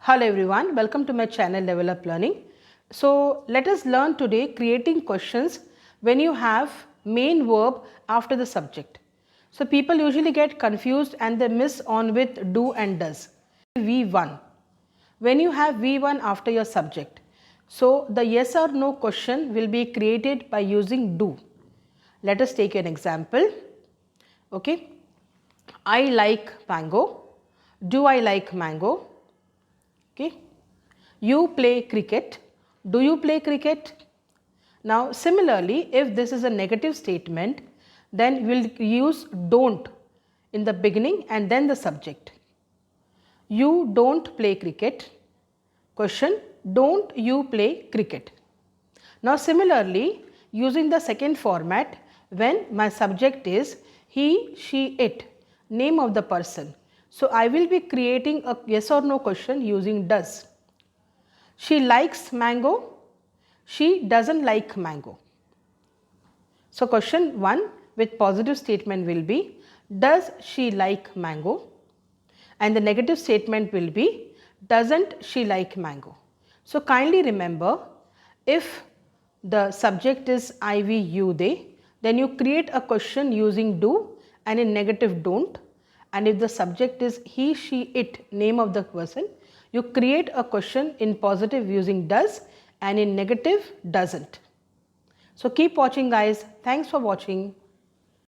Hello everyone, welcome to my channel Level Up Learning. So let us learn today creating questions when you have main verb after the subject. So people usually get confused and they miss on with do and does. V1. When you have V1 after your subject, so the yes or no question will be created by using do. Let us take an example. Okay. I like mango. Do I like mango? Okay. You play cricket. Do you play cricket? Now similarly, if this is a negative statement, then we'll use don't in the beginning and then the subject. You don't play cricket. Question, don't you play cricket? Now similarly, using the second format, when my subject is he, she, it, name of the person. So I will be creating a yes or no question using does. She likes mango. She doesn't like mango. So question 1 with positive statement will be, does she like mango? And the negative statement will be, doesn't she like mango? So kindly remember, if the subject is I, we, you, they, then you create a question using do and in negative don't. And if the subject is he, she, it, name of the person, you create a question in positive using does and in negative doesn't. So keep watching guys. Thanks for watching.